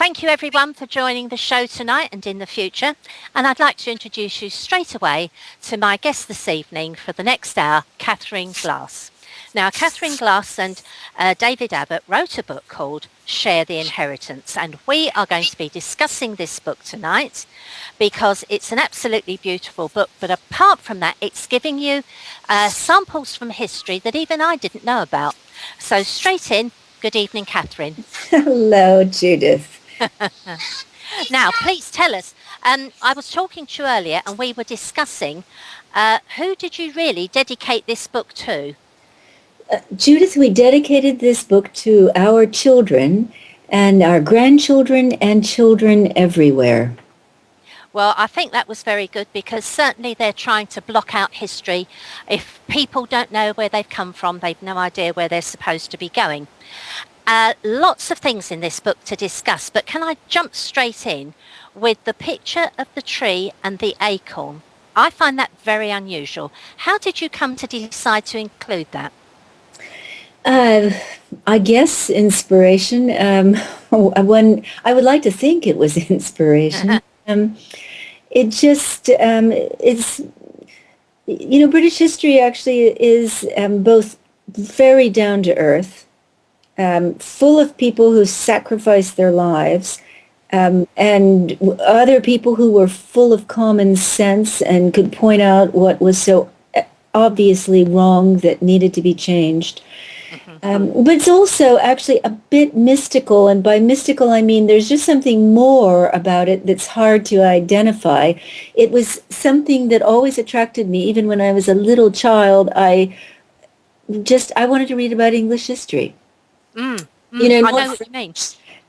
thank you everyone for joining the show tonight and in the future. And I'd like to introduce you straight away to my guest this evening for the next hour, Catherine Glass. Now, Catherine Glass and David Abbott wrote a book called Share the Inheritance, and we are going to be discussing this book tonight because it's an absolutely beautiful book, but apart from that, it's giving you samples from history that even I didn't know about. So straight in, good evening, Catherine. Hello, Judith. Now, please tell us, I was talking to you earlier and we were discussing, who did you really dedicate this book to? Judith, we dedicated this book to our children and our grandchildren and children everywhere. Well, I think that was very good because certainly they're trying to block out history. If people don't know where they've come from, they've no idea where they're supposed to be going. Lots of things in this book to discuss, but can I jump straight in with the picture of the tree and the acorn? I find that very unusual. How did you come to decide to include that? I guess inspiration. I would like to think it was inspiration. It just, it's, British history actually is both very down to earth, full of people who sacrificed their lives, and other people who were full of common sense and could point out what was so obviously wrong that needed to be changed. But it's also actually a bit mystical, and by mystical I mean there's just something more about it that's hard to identify. It was something that always attracted me, even when I was a little child. I wanted to read about English history. I know what you mean.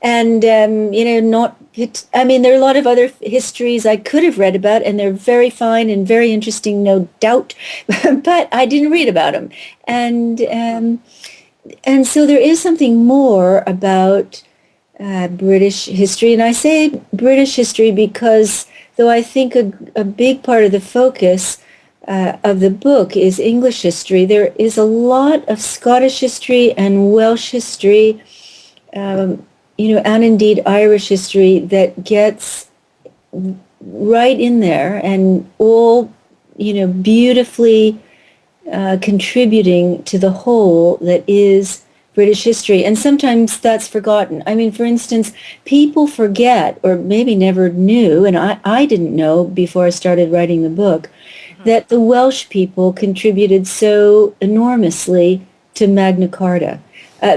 And, there are a lot of other histories I could have read about, and they're very fine and very interesting, no doubt, but I didn't read about them. And so there is something more about British history. And I say British history because, though I think a big part of the focus of the book is English history, there is a lot of Scottish history and Welsh history, and indeed Irish history that gets right in there and all, beautifully contributing to the whole that is British history. And sometimes that's forgotten. I mean, for instance, people forget, or maybe never knew, and I didn't know before I started writing the book, that the Welsh people contributed so enormously to Magna Carta.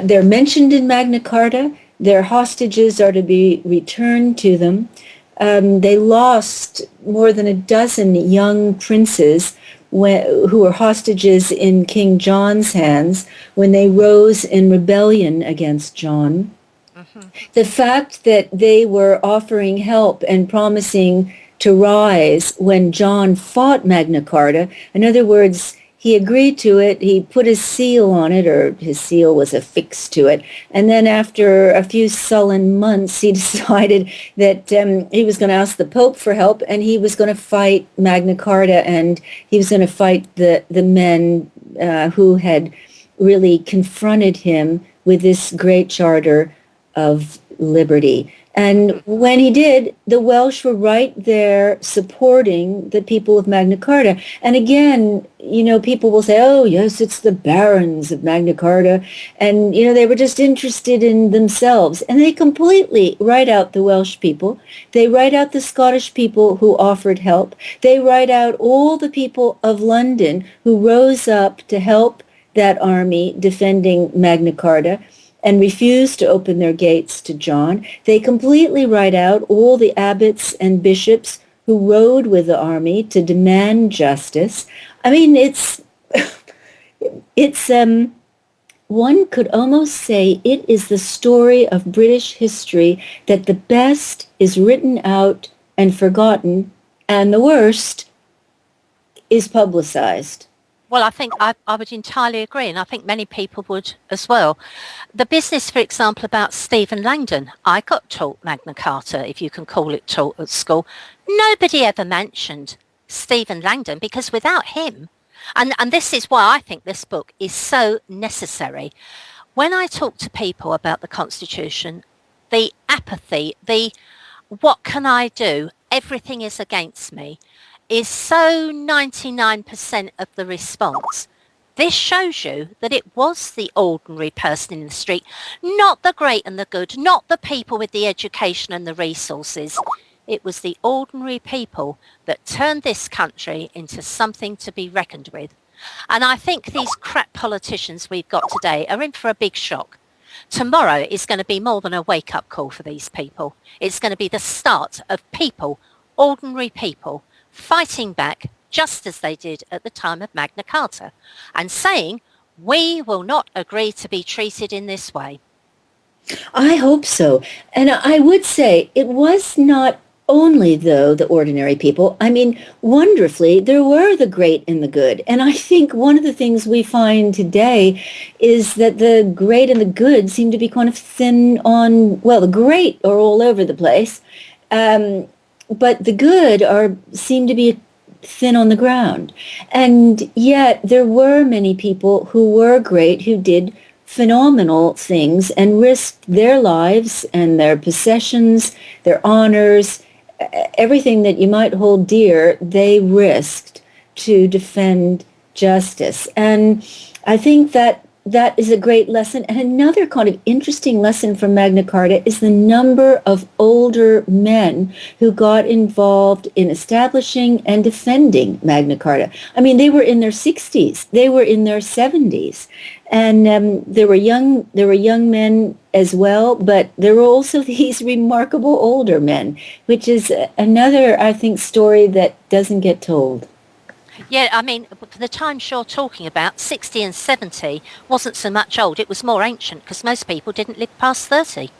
They're mentioned in Magna Carta. Their hostages are to be returned to them. They lost more than a dozen young princes who were hostages in King John's hands when they rose in rebellion against John. The fact that they were offering help and promising to rise when John fought Magna Carta, in other words, he agreed to it, he put his seal on it, or his seal was affixed to it, and then after a few sullen months, he decided that he was going to ask the Pope for help, and he was going to fight Magna Carta, and he was going to fight the men who had really confronted him with this great charter of liberty. And when he did, the Welsh were right there supporting the people of Magna Carta. And again, people will say, oh, yes, it's the barons of Magna Carta. And, they were just interested in themselves. And they completely write out the Welsh people. They write out the Scottish people who offered help. They write out all the people of London who rose up to help that army defending Magna Carta and refused to open their gates to John. They completely write out all the abbots and bishops who rode with the army to demand justice. I mean, it's one could almost say it is the story of British history that the best is written out and forgotten, and the worst is publicized. Well, I think I would entirely agree, and I think many people would as well. The business, for example, about Stephen Langdon, I got taught Magna Carta, if you can call it taught at school. Nobody ever mentioned Stephen Langdon, because without him, and this is why I think this book is so necessary. When I talk to people about the Constitution, the apathy, the what can I do? Everything is against me, is so 99% of the response. This shows you that it was the ordinary person in the street, not the great and the good, not the people with the education and the resources. It was the ordinary people that turned this country into something to be reckoned with. And I think these crap politicians we've got today are in for a big shock. Tomorrow is going to be more than a wake-up call for these people. It's going to be the start of people, ordinary people, fighting back just as they did at the time of Magna Carta, and saying, we will not agree to be treated in this way. I hope so. And I would say it was not only, though, the ordinary people. I mean, wonderfully, there were the great and the good. And I think one of the things we find today is that the great and the good seem to be kind of thin on, well, the great are all over the place, but the good seem to be thin on the ground. And yet there were many people who were great, who did phenomenal things and risked their lives and their possessions, their honors, everything that you might hold dear, they risked to defend justice. And I think that is a great lesson. And another kind of interesting lesson from Magna Carta is the number of older men who got involved in establishing and defending Magna Carta. I mean, they were in their 60s, they were in their 70s. And there were young men as well, but there were also these remarkable older men, which is another, I think, story that doesn't get told. Yeah, I mean, for the times you're talking about, 60 and 70 wasn't so much old. It was more ancient because most people didn't live past 30.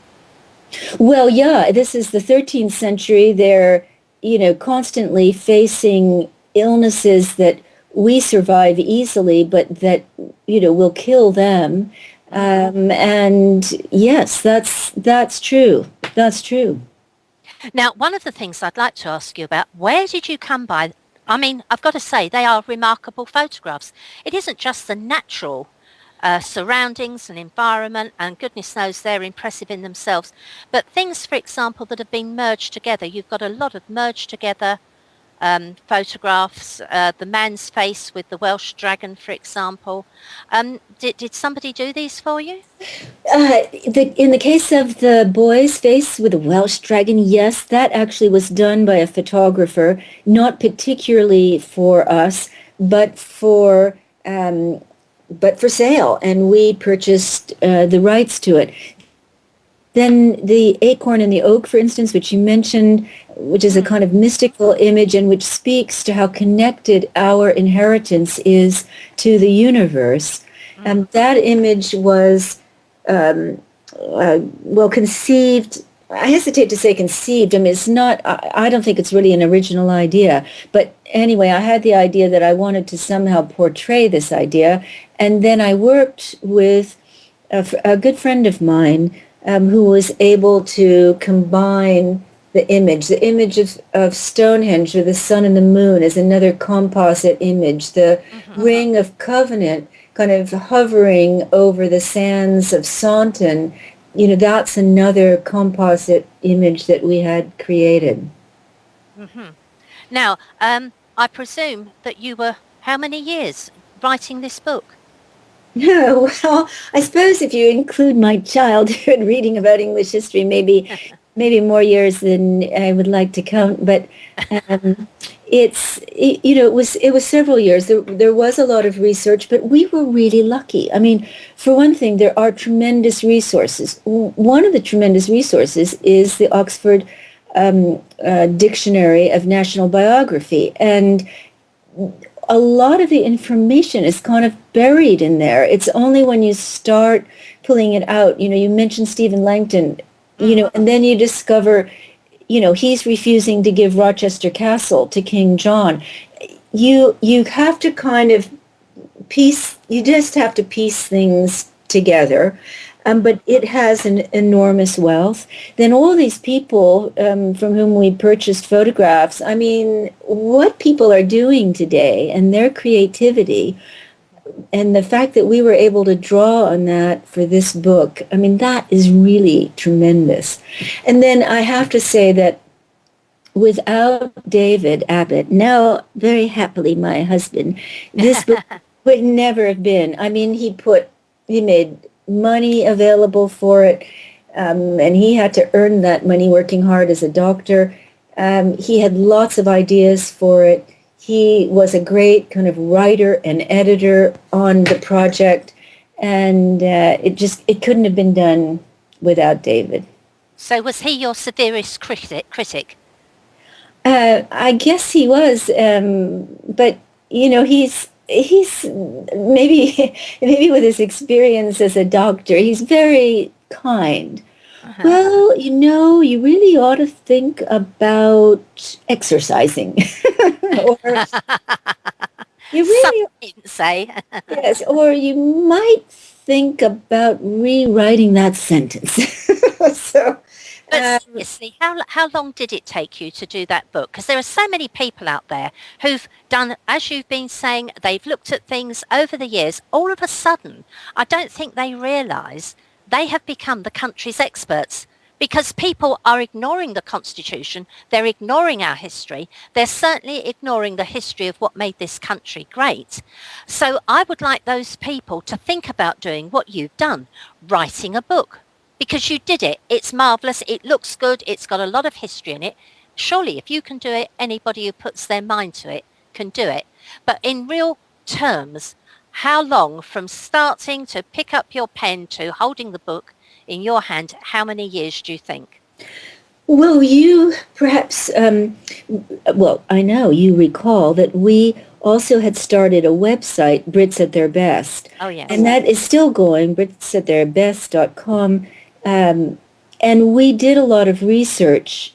Well, yeah, this is the 13th century. They're, constantly facing illnesses that we survive easily, but that, will kill them. And yes, that's true. That's true. Now, one of the things I'd like to ask you about, where did you come by? I mean, I've got to say, they are remarkable photographs. It isn't just the natural surroundings and environment, and goodness knows they're impressive in themselves, but things, for example, that have been merged together. You've got a lot of merged together photographs, the man's face with the Welsh dragon, for example. Did somebody do these for you? In the case of the boy's face with the Welsh dragon, yes, that actually was done by a photographer, not particularly for us, but for sale, and we purchased the rights to it. Then the acorn and the oak, for instance, which you mentioned, which is a kind of mystical image and which speaks to how connected our inheritance is to the universe. And that image was, conceived. I hesitate to say conceived. I mean, it's not, I don't think it's really an original idea. But anyway, I had the idea that I wanted to somehow portray this idea. And then I worked with a good friend of mine who was able to combine the image of Stonehenge or the sun and the moon as another composite image, the ring of covenant kind of hovering over the sands of Saunton. That's another composite image that we had created. Now, I presume that you were how many years writing this book? No, well, I suppose if you include my childhood reading about English history, maybe more years than I would like to count. But it was several years. There was a lot of research, but we were really lucky. I mean, for one thing, there are tremendous resources. One of the tremendous resources is the Oxford Dictionary of National Biography, and a lot of the information is kind of buried in there. It's only when you start pulling it out, you mentioned Stephen Langton, and then you discover, he's refusing to give Rochester Castle to King John. You have to kind of you just have to piece things together. But it has an enormous wealth. Then all these people from whom we purchased photographs, I mean, what people are doing today and their creativity and the fact that we were able to draw on that for this book, I mean, that is really tremendous. And then I have to say that without David Abbott, now very happily my husband, this book would never have been. I mean, he made money available for it, and he had to earn that money working hard as a doctor. He had lots of ideas for it. He was a great kind of writer and editor on the project, and it couldn't have been done without David. So was he your severest critic? I guess he was, but he's maybe with his experience as a doctor, he's very kind. Uh-huh. Well, you really ought to think about exercising, or you really say yes, or you might think about rewriting that sentence. So. But seriously, how long did it take you to do that book? Because there are so many people out there who've done, as you've been saying, they've looked at things over the years. All of a sudden, I don't think they realise they have become the country's experts, because people are ignoring the Constitution. They're ignoring our history. They're certainly ignoring the history of what made this country great. So I would like those people to think about doing what you've done, writing a book. Because you did it. It's marvellous. It looks good. It's got a lot of history in it. Surely, if you can do it, anybody who puts their mind to it can do it. But in real terms, how long from starting to pick up your pen to holding the book in your hand, how many years do you think? Well, you perhaps, I know you recall that we also had started a website, Brits at Their Best. Oh, yes. And that is still going, britsattheirbest.com. And we did a lot of research.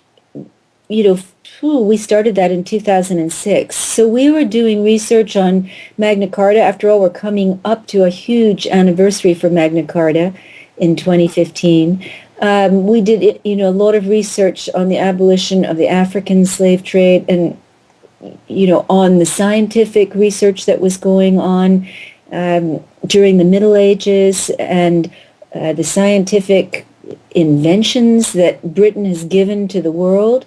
We started that in 2006. So we were doing research on Magna Carta. After all, we're coming up to a huge anniversary for Magna Carta in 2015. We did, a lot of research on the abolition of the African slave trade and, on the scientific research that was going on during the Middle Ages and the scientific inventions that Britain has given to the world.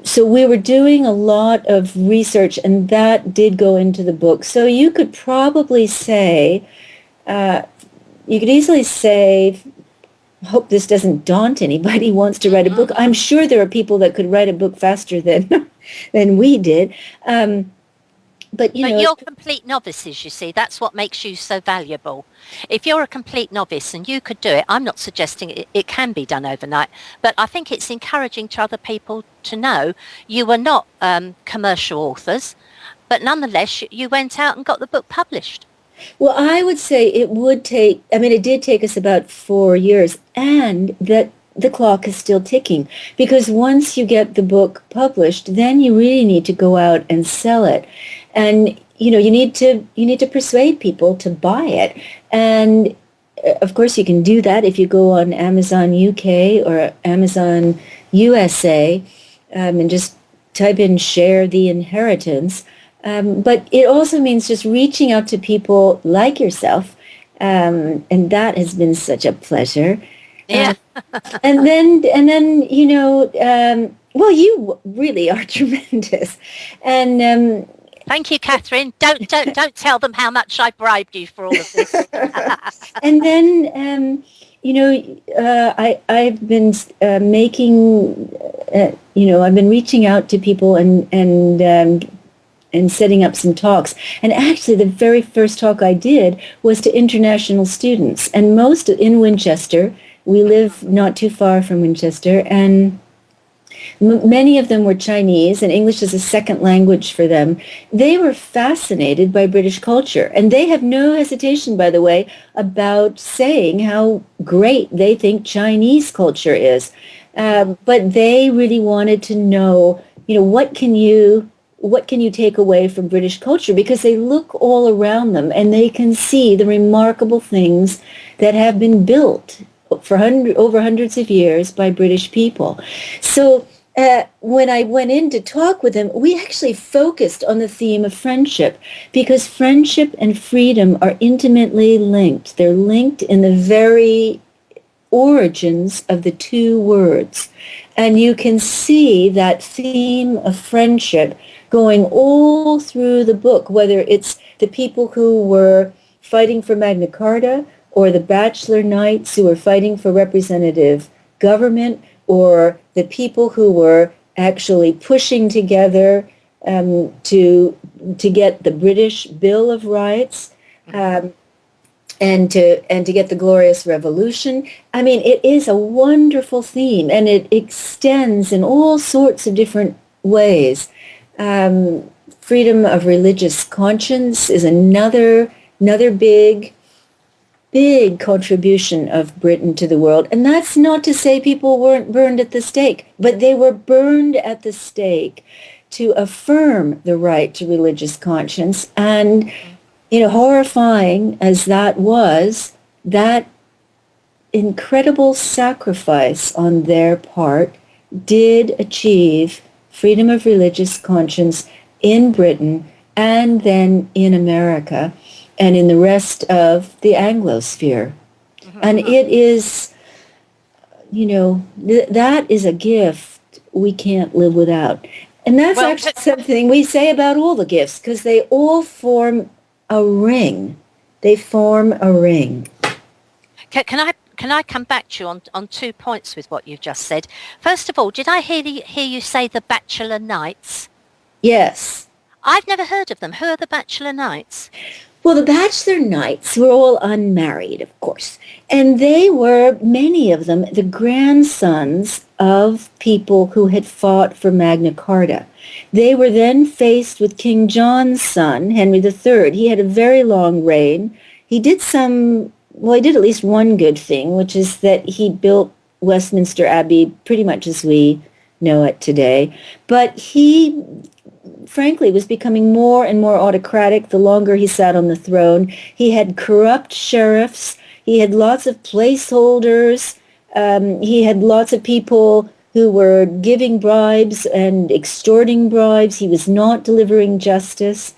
So we were doing a lot of research, and that did go into the book. So you could probably say, you could easily say, hope this doesn't daunt anybody who wants to write a book. I'm sure there are people that could write a book faster than we did. But you're complete novices, you see. That's what makes you so valuable. If you're a complete novice and you could do it, I'm not suggesting it can be done overnight, but I think it's encouraging to other people to know you were not commercial authors, but nonetheless, you went out and got the book published. Well, I would say it did take us about 4 years, and that the clock is still ticking, because once you get the book published, then you really need to go out and sell it. And, you need to persuade people to buy it. And of course, you can do that if you go on Amazon UK or Amazon USA and just type in "Share the Inheritance." But it also means just reaching out to people like yourself. And that has been such a pleasure. Yeah. And then, you really are tremendous. And, thank you, Catherine. Don't tell them how much I bribed you for all of this. And then, I've been I've been reaching out to people and setting up some talks. And actually, the very first talk I did was to international students, and most in Winchester. We live not too far from Winchester, and many of them were Chinese, and English is a second language for them. They were fascinated by British culture, and they have no hesitation, by the way, about saying how great they think Chinese culture is. But they really wanted to know, what can you take away from British culture? Because they look all around them, and they can see the remarkable things that have been built for over hundreds of years by British people. So when I went in to talk with them, we actually focused on the theme of friendship because friendship and freedom are intimately linked. They're linked in the very origins of the two words. And you can see that theme of friendship going all through the book, whether it's the people who were fighting for Magna Carta or the bachelor knights who were fighting for representative government or the people who were actually pushing together to get the British Bill of Rights. And to get the Glorious Revolution. I mean, it is a wonderful theme, and it extends in all sorts of different ways. Freedom of religious conscience is another big contribution of Britain to the world. And that's not to say people weren't burned at the stake, but they were burned at the stake to affirm the right to religious conscience. And horrifying as that was, that incredible sacrifice on their part did achieve freedom of religious conscience in Britain and then in America and in the rest of the Anglosphere. And it is, that is a gift we can't live without. And that's actually something we say about all the gifts, because they all form a ring. They form a ring. Can I come back to you on 2 points with what you've just said? First of all, did I hear you say the Bachelor Knights? Yes. I've never heard of them. Who are the Bachelor Knights? Well, the Bachelor Knights were all unmarried, of course. And they were, many of them, the grandsons of people who had fought for Magna Carta. They were then faced with King John's son, Henry III. He had a very long reign. He did at least one good thing, which is that he built Westminster Abbey pretty much as we know it today. But he, frankly, was becoming more and more autocratic the longer he sat on the throne. He had corrupt sheriffs. He had lots of placeholders. He had lots of people who were giving bribes and extorting bribes. He was not delivering justice.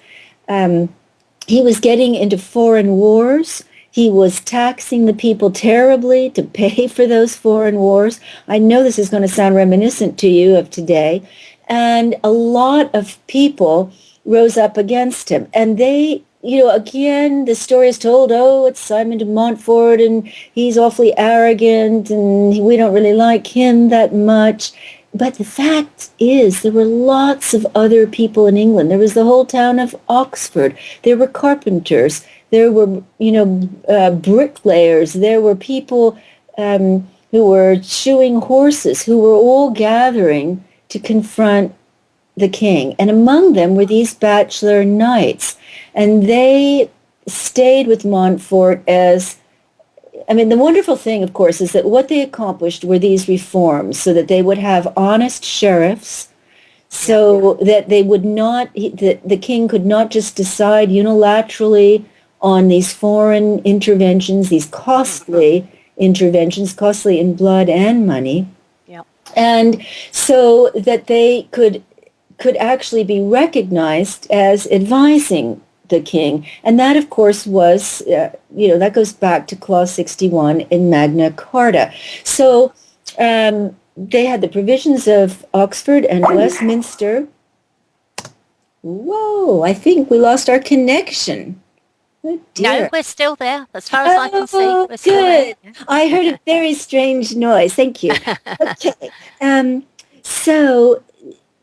He was getting into foreign wars. He was taxing the people terribly to pay for those foreign wars. I know this is going to sound reminiscent to you of today. And a lot of people rose up against him. And they, again, the story is told, it's Simon de Montfort, and he's awfully arrogant, and we don't really like him that much. But the fact is, there were lots of other people in England. There was the whole town of Oxford. There were carpenters. There were, bricklayers. There were people who were shoeing horses, who were all gathering to confront the king. And among them were these bachelor knights. And they stayed with Montfort the wonderful thing, of course, is that what they accomplished were these reforms so that they would have honest sheriffs, so that they would not, the king could not just decide unilaterally on these foreign interventions, these costly interventions, costly in blood and money. And so that they could actually be recognized as advising the king. And that, of course, was, that goes back to Clause 61 in Magna Carta. So they had the provisions of Oxford and Westminster. Whoa, I think we lost our connection. Oh, no, we're still there, as far as I can see. We're still good. There. I heard a very strange noise. Thank you. Okay. So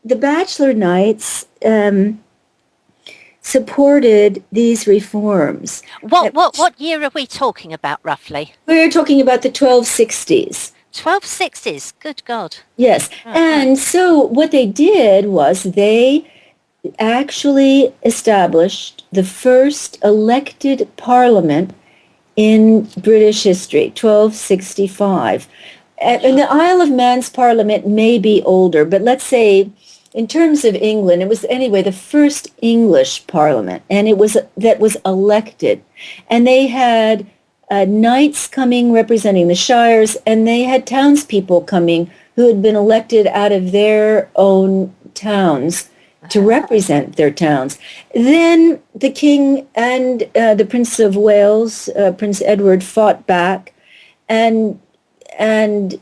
the Bachelor Knights supported these reforms. What year are we talking about, roughly? We're talking about the 1260s. 1260s, good God. Yes. And so what they did was they actually established the first elected parliament in British history, 1265. And the Isle of Man's parliament may be older, but let's say in terms of England, it was anyway the first English parliament, and that was elected. And they had knights coming representing the shires, and they had townspeople coming who had been elected out of their own towns to represent their towns. Then the king and the Prince of Wales, Prince Edward, fought back, and they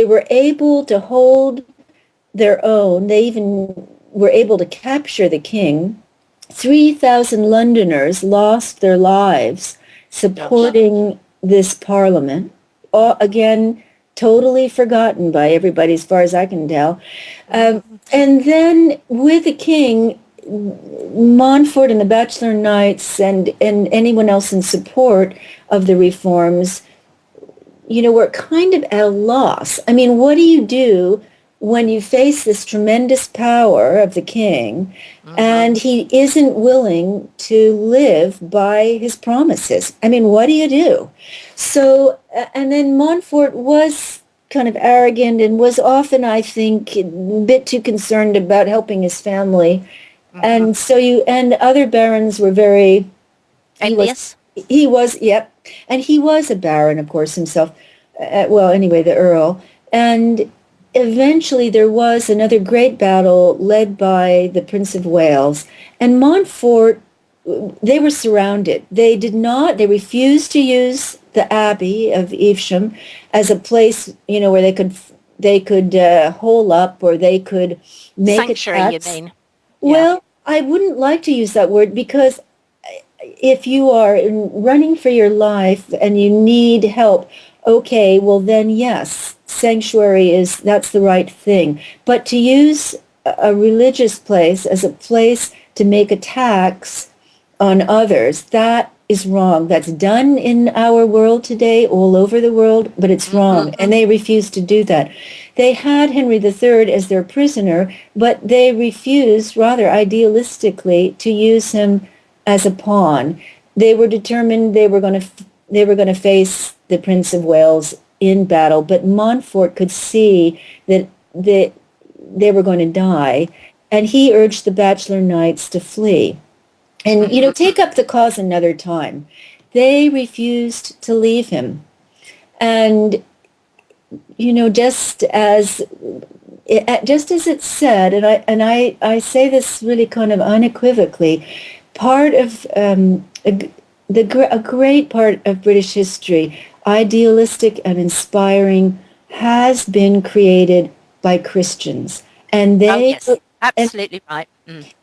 were able to hold their own. They even were able to capture the king. 3,000 Londoners lost their lives supporting this parliament. Again, totally forgotten by everybody as far as I can tell. And then with the king, Montfort and the Bachelor Knights and anyone else in support of the reforms, were kind of at a loss. I mean, what do you do when you face this tremendous power of the king and he isn't willing to live by his promises? I mean, what do you do? So, and then Montfort was kind of arrogant and was often, I think, a bit too concerned about helping his family. And so and other barons were very envious. He was, yep. And he was a baron, of course, himself. The Earl. And eventually there was another great battle led by the Prince of Wales. And Montfort, they were surrounded. They refused to use the Abbey of Evesham as a place, where they could hole up, or they could make sanctuary, attacks. You mean? Well, I wouldn't like to use that word, because if you are running for your life and you need help, okay, well then yes, sanctuary that's the right thing. But to use a religious place as a place to make attacks on others, that is wrong. That's done in our world today, all over the world, but it's wrong. And they refused to do that. They had Henry III as their prisoner, but they refused, rather idealistically, to use him as a pawn. They were determined they were going to face the Prince of Wales in battle, but Montfort could see that they were going to die, and he urged the Bachelor Knights to flee and, take up the cause another time. They refused to leave him. And, just as it's said, and I say this really kind of unequivocally, part of a great part of British history, idealistic and inspiring, has been created by Christians. And they absolutely right.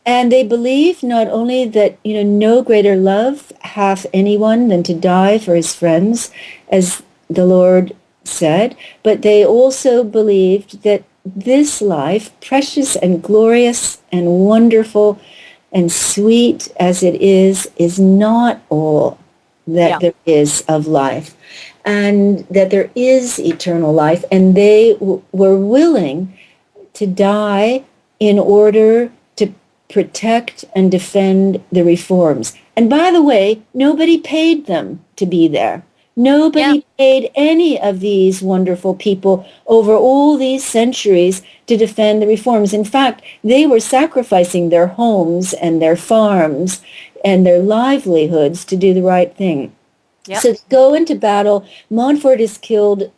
And they believe not only that, no greater love hath anyone than to die for his friends, as the Lord said, but they also believed that this life, precious and glorious and wonderful and sweet as it is not all that there is of life, and that there is eternal life. And they were willing to die in order to protect and defend the reforms. And by the way, nobody paid them to be there. Nobody paid any of these wonderful people over all these centuries to defend the reforms. In fact, they were sacrificing their homes and their farms and their livelihoods to do the right thing. Yep. So to go into battle, Montfort is killed,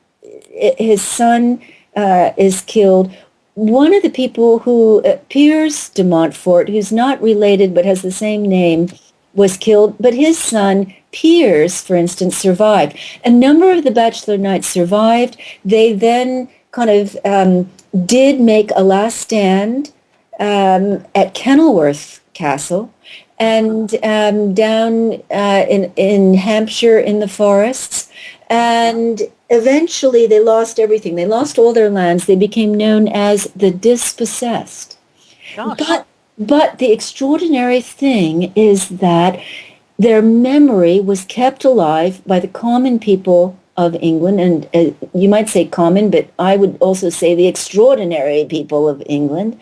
his son is killed. One of the people who, Piers de Montfort, who's not related but has the same name, was killed, but his son, Piers, for instance, survived. A number of the Bachelor Knights survived. They then kind of did make a last stand at Kenilworth Castle, and down in Hampshire in the forests. And eventually they lost everything. They lost all their lands. They became known as the dispossessed. Gosh. But the extraordinary thing is that their memory was kept alive by the common people of England, and you might say common, but I would also say the extraordinary people of England,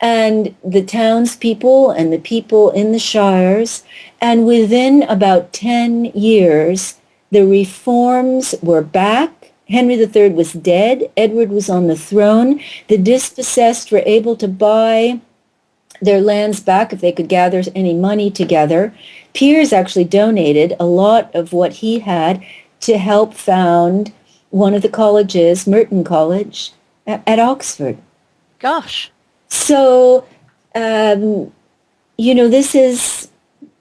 and the townspeople and the people in the shires. And within about 10 years, the reforms were back. Henry III was dead. Edward was on the throne. The dispossessed were able to buy their lands back if they could gather any money together. Piers actually donated a lot of what he had to help found one of the colleges, Merton College, at Oxford. Gosh. So, this is,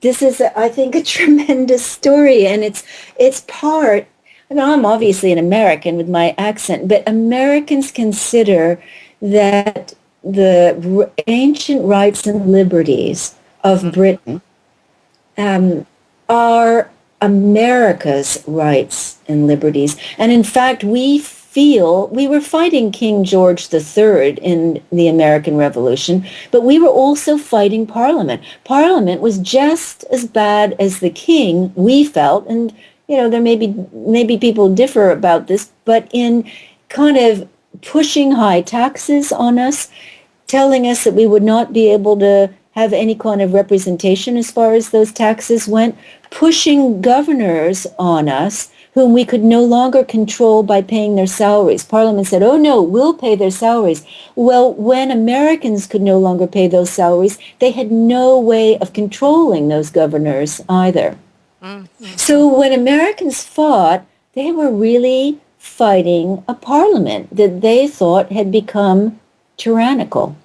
I think, a tremendous story, and it's part. I mean, I'm obviously an American with my accent, but Americans consider that the ancient rights and liberties of Britain are America's rights and liberties. And in fact, we were fighting King George III in the American Revolution, but we were also fighting Parliament. Parliament was just as bad as the king, we felt, and there maybe people differ about this, but in kind of pushing high taxes on us, telling us that we would not be able to have any kind of representation as far as those taxes went, pushing governors on us whom we could no longer control by paying their salaries. Parliament said, oh no, we'll pay their salaries. Well, when Americans could no longer pay those salaries, they had no way of controlling those governors either. Mm-hmm. So when Americans fought, they were really fighting a parliament that they thought had become tyrannical.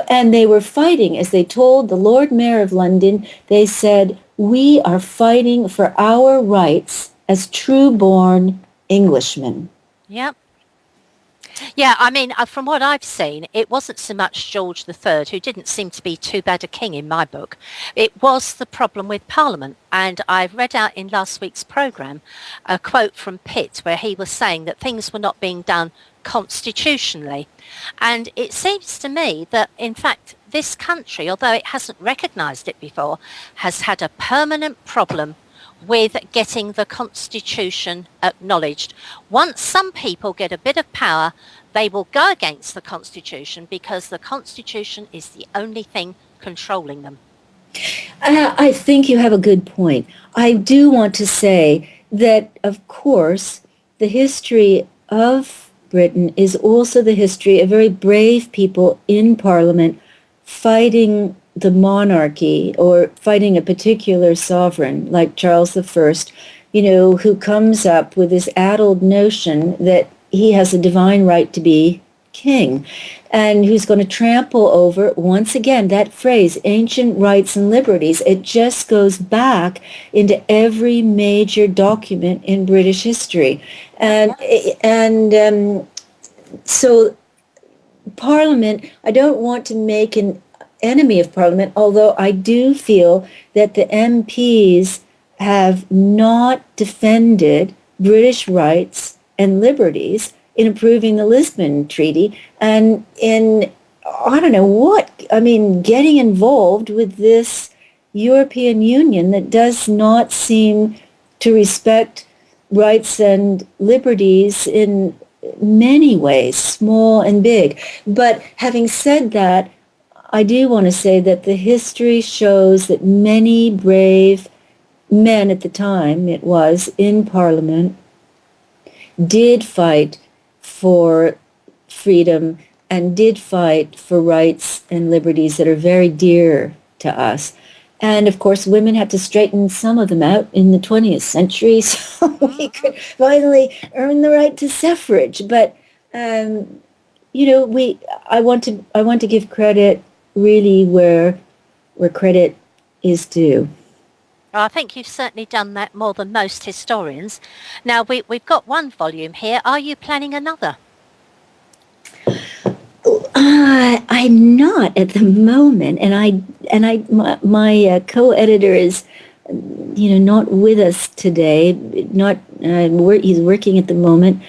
And they were fighting, as they told the Lord Mayor of London, they said, we are fighting for our rights as true-born Englishmen. Yep. Yeah, I mean, from what I've seen, it wasn't so much George III, who didn't seem to be too bad a king in my book. It was the problem with Parliament. And I read out in last week's programme a quote from Pitt where he was saying that things were not being done constitutionally. And it seems to me that, in fact, this country, although it hasn't recognised it before, has had a permanent problem with getting the Constitution acknowledged. Once some people get a bit of power, they will go against the Constitution because the Constitution is the only thing controlling them. I think you have a good point. I do want to say that, of course, the history of Britain is also the history of very brave people in Parliament fighting the monarchy or fighting a particular sovereign like Charles I, who comes up with this addled notion that he has a divine right to be king and who's going to trample over, once again, that phrase, ancient rights and liberties. It just goes back into every major document in British history. So Parliament, I don't want to make an enemy of Parliament, although I do feel that the MPs have not defended British rights and liberties in approving the Lisbon Treaty and in, getting involved with this European Union that does not seem to respect rights and liberties in many ways, small and big. But having said that, I do want to say that the history shows that many brave men at the time, it was, in Parliament, did fight for freedom and did fight for rights and liberties that are very dear to us. And, of course, women had to straighten some of them out in the 20th century so we could finally earn the right to suffrage. But, I want to give credit really where credit is due. Well, I think you've certainly done that more than most historians. Now, we've got one volume here. Are you planning another? I'm not at the moment, my co-editor is, not with us today. He's working at the moment.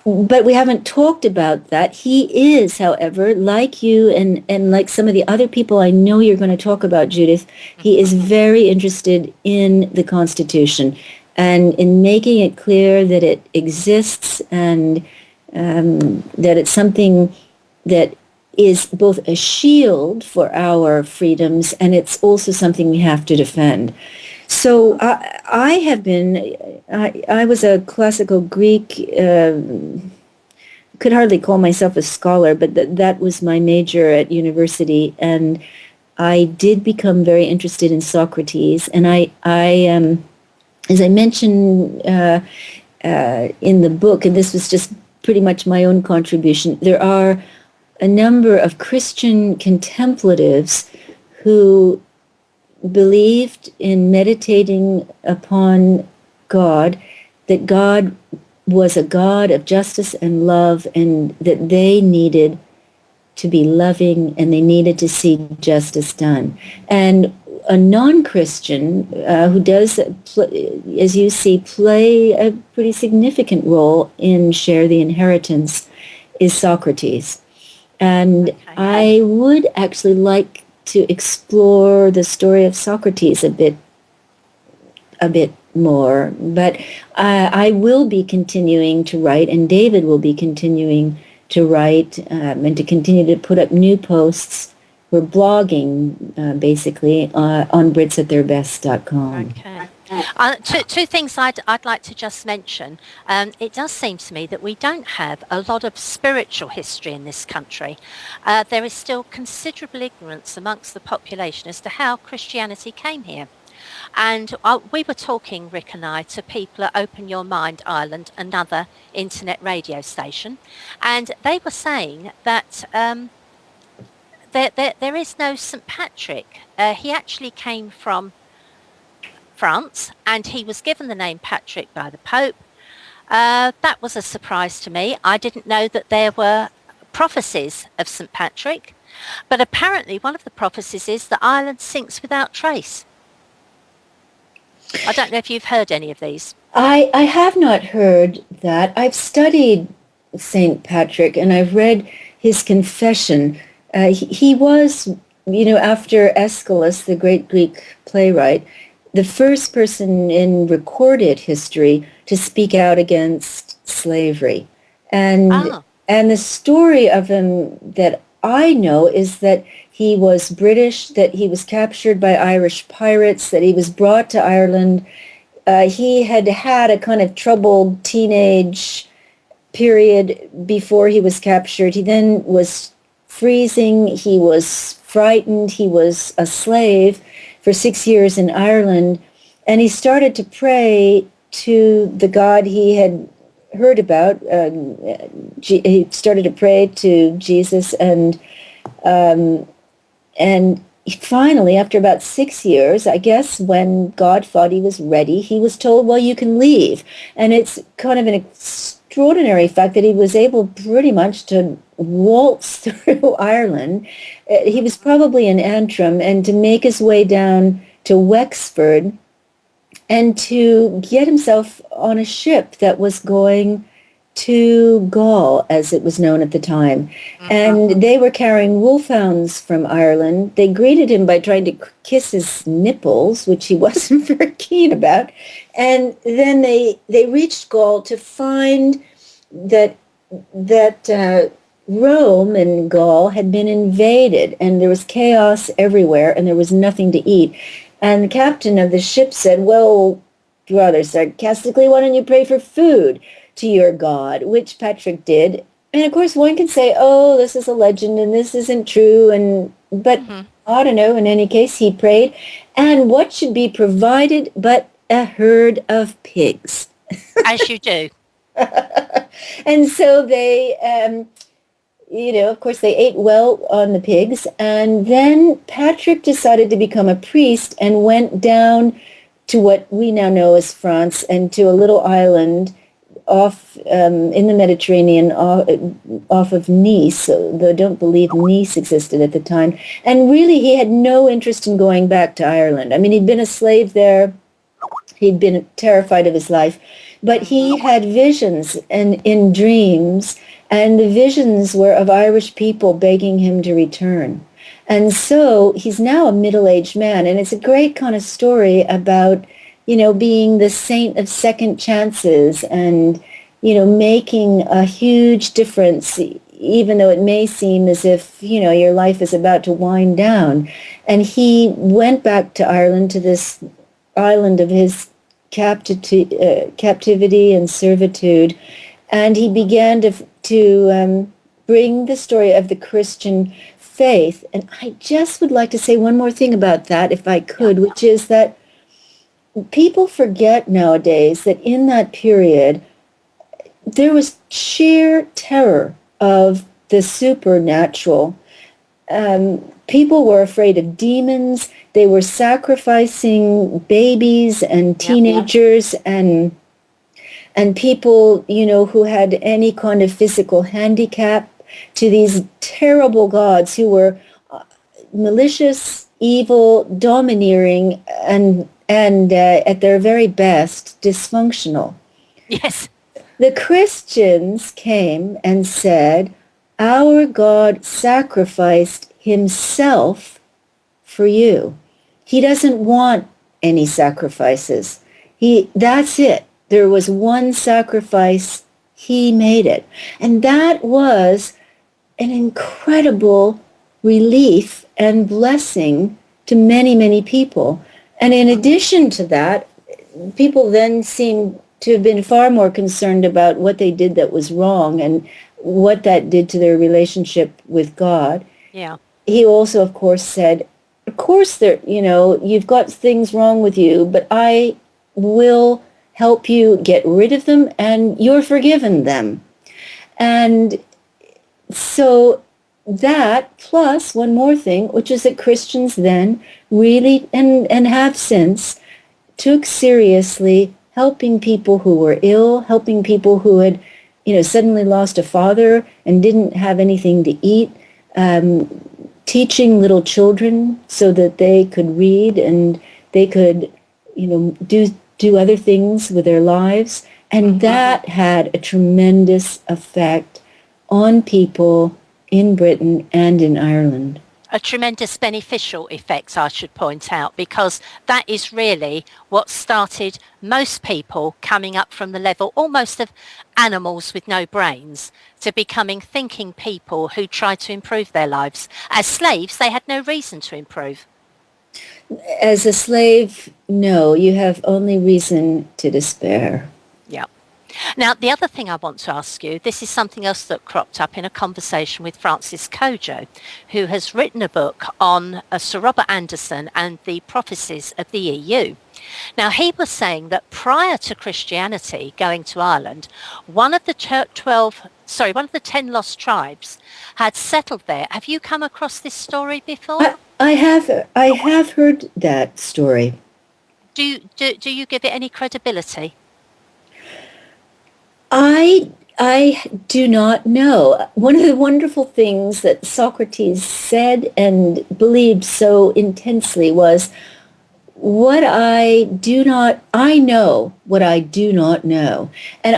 But we haven't talked about that. He is, however, like you and like some of the other people I know you're going to talk about, Judith, he is very interested in the Constitution and in making it clear that it exists and that it's something that is both a shield for our freedoms and it's also something we have to defend. So I was a classical Greek, could hardly call myself a scholar, but that was my major at university. And I did become very interested in Socrates. And I as I mentioned in the book, and this was just pretty much my own contribution, there are a number of Christian contemplatives who believed in meditating upon God, that God was a God of justice and love, and that they needed to be loving and they needed to see justice done. And a non-Christian who does, as you see, play a pretty significant role in Share the Inheritance is Socrates. And Okay. I would actually like to explore the story of Socrates a bit more, but I will be continuing to write, and David will be continuing to write and to continue to put up new posts. We're blogging, basically, on britsattheirbest.com. Okay. Two things I'd like to just mention. It does seem to me that we don't have a lot of spiritual history in this country. There is still considerable ignorance amongst the population as to how Christianity came here. And we were talking, Rick and I, to people at Open Your Mind Ireland, another internet radio station, and they were saying that there is no St. Patrick. He actually came from France, and he was given the name Patrick by the Pope. That was a surprise to me. I didn't know that there were prophecies of St. Patrick, but apparently one of the prophecies is that Ireland sinks without trace. I don't know if you've heard any of these. I have not heard that. I've studied St. Patrick, and I've read his confession. He was, after Aeschylus, the great Greek playwright, the first person in recorded history to speak out against slavery. And the story of him that I know is that he was British, that he was captured by Irish pirates, that he was brought to Ireland. He had had a kind of troubled teenage period before he was captured. He then was freezing. He was frightened. He was a slave for 6 years in Ireland. And he started to pray to the God he had heard about. He started to pray to Jesus, and finally, after about 6 years, I guess, when God thought he was ready, he was told, well, you can leave. And it's kind of an extraordinary fact that he was able pretty much to waltz through Ireland. He was probably in Antrim, and to make his way down to Wexford and to get himself on a ship that was going to Gaul, as it was known at the time. And they were carrying wolfhounds from Ireland. They greeted him by trying to kiss his nipples, which he wasn't very keen about. And then they reached Gaul to find that Rome and Gaul had been invaded, and there was chaos everywhere, and there was nothing to eat. And the captain of the ship said, well, rather sarcastically, why don't you pray for food to your God, which Patrick did. And of course, one can say, oh, this is a legend and this isn't true. But I don't know, in any case, he prayed. And what should be provided but a herd of pigs? As you do. And so they, of course, they ate well on the pigs. And then Patrick decided to become a priest and went down to what we now know as France, and to a little island off in the Mediterranean, off of Nice, though I don't believe Nice existed at the time. And really, he had no interest in going back to Ireland. I mean, he'd been a slave there. He'd been terrified of his life. But he had visions and in dreams, and the visions were of Irish people begging him to return. And so he's now a middle-aged man, and it's a great kind of story about being the saint of second chances and, making a huge difference, even though it may seem as if, your life is about to wind down. And he went back to Ireland, to this island of his captivity and servitude, and he began to bring the story of the Christian faith. And I just would like to say one more thing about that, if I could, which is that people forget nowadays that in that period, there was sheer terror of the supernatural. People were afraid of demons. They were sacrificing babies and Yep. teenagers and people, who had any kind of physical handicap to these terrible gods who were malicious, evil, domineering, and at their very best, dysfunctional. Yes. The Christians came and said, our God sacrificed himself for you. He doesn't want any sacrifices. That's it. There was one sacrifice. He made it. And that was an incredible relief and blessing to many, many people. And in addition to that, people then seem to have been far more concerned about what they did that was wrong and what that did to their relationship with God. Yeah. He also, of course, said, of course, you've got things wrong with you, but I will help you get rid of them, and you're forgiven them. And so that, plus one more thing, which is that Christians then really, and have since, took seriously helping people who were ill, helping people who had, suddenly lost a father and didn't have anything to eat, teaching little children so that they could read and they could, do other things with their lives. And that had a tremendous effect on people in Britain and in Ireland. A tremendous beneficial effect, I should point out, because that is really what started most people coming up from the level almost of animals with no brains to becoming thinking people who tried to improve their lives. As slaves, they had no reason to improve. As a slave, no, you have only reason to despair. Yeah. Now, the other thing I want to ask you, this is something else that cropped up in a conversation with Francis Kojo, who has written a book on Sir Robert Anderson and the prophecies of the EU. Now, he was saying that prior to Christianity going to Ireland, one of the 10 lost tribes had settled there. Have you come across this story before? I have heard that story. Do you give it any credibility? I do not know. One of the wonderful things that Socrates said and believed so intensely was, I know what I do not know. And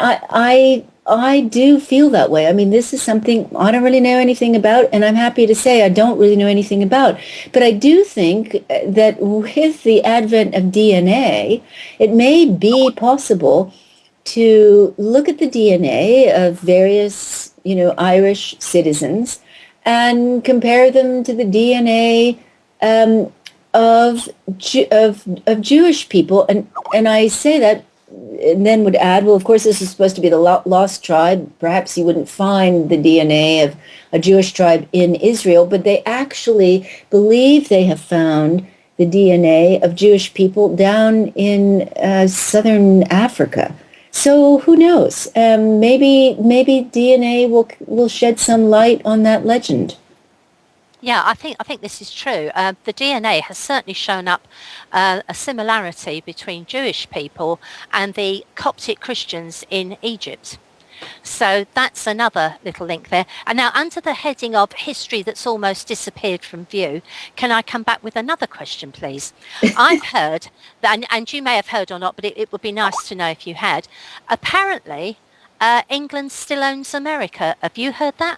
I do feel that way. I mean, this is something I don't really know anything about, and I'm happy to say I don't really know anything about. But I do think that with the advent of DNA, it may be possible to look at the DNA of various, Irish citizens and compare them to the DNA of Jewish people. And I say that and then would add, well, of course, this is supposed to be the lost tribe. Perhaps you wouldn't find the DNA of a Jewish tribe in Israel, but they actually believe they have found the DNA of Jewish people down in southern Africa. So who knows? Maybe DNA will shed some light on that legend. Yeah, I think this is true. The DNA has certainly shown up a similarity between Jewish people and the Coptic Christians in Egypt. So that's another little link there. And now under the heading of history that's almost disappeared from view, can I come back with another question, please? I've heard, that, and you may have heard or not, but it would be nice to know if you had. Apparently, England still owns America. Have you heard that?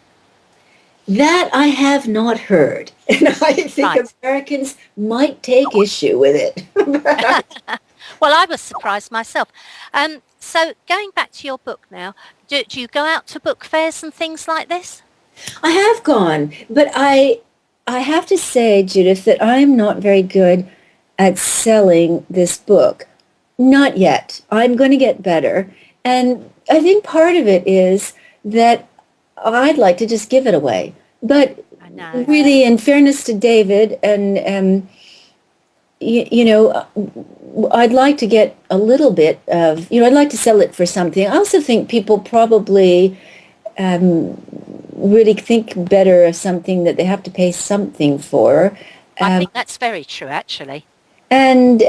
That I have not heard. And I think right. Americans might take issue with it. Well, I was surprised myself. So going back to your book now, do you go out to book fairs and things like this? I have gone, but I have to say, Judith, that I'm not very good at selling this book. Not yet. I'm going to get better. And I think part of it is that I'd like to just give it away. But really, in fairness to David, and you know, I'd like to get a little bit of, I'd like to sell it for something. I also think people probably really think better of something that they have to pay something for. I think that's very true, actually. And,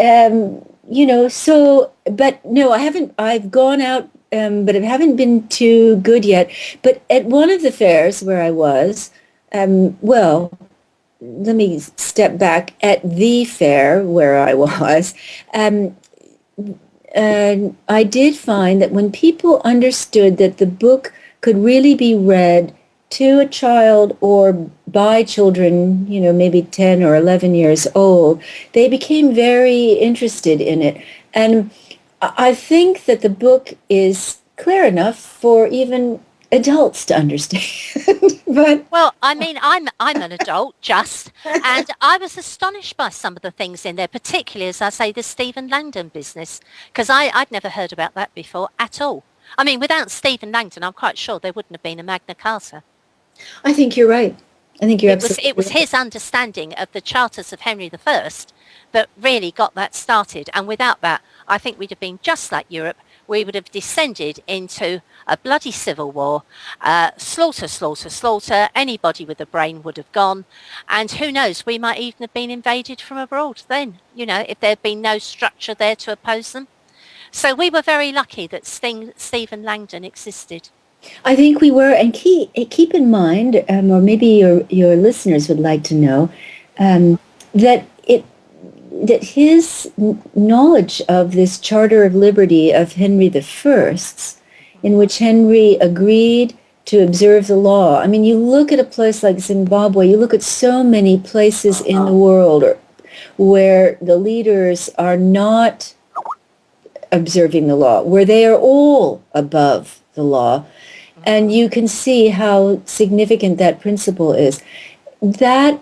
but no, I've gone out, but it haven't been too good yet. But at one of the fairs where I was, well, let me step back. At the fair where I was, I did find that when people understood that the book could really be read to a child or by children, maybe 10 or 11 years old, they became very interested in it. And I think that the book is clear enough for even adults to understand. But well, I mean, I'm an adult, and I was astonished by some of the things in there, particularly, as I say, the Stephen Langdon business, because I'd never heard about that before at all. I mean, without Stephen Langdon, I'm quite sure there wouldn't have been a Magna Carta. I think you're right. I think you're absolutely It was right. his understanding of the charters of Henry I that really got that started. And without that, I think we'd have been just like Europe. We would have descended into a bloody civil war, slaughter. Anybody with a brain would have gone. And who knows, we might even have been invaded from abroad then, if there had been no structure there to oppose them. So we were very lucky that Stephen Langdon existed. I think we were, and keep in mind, or maybe your listeners would like to know, that his knowledge of this Charter of Liberty of Henry I, in which Henry agreed to observe the law. I mean, you look at a place like Zimbabwe, you look at so many places in the world where the leaders are not observing the law, where they are all above the law. And you can see how significant that principle is. That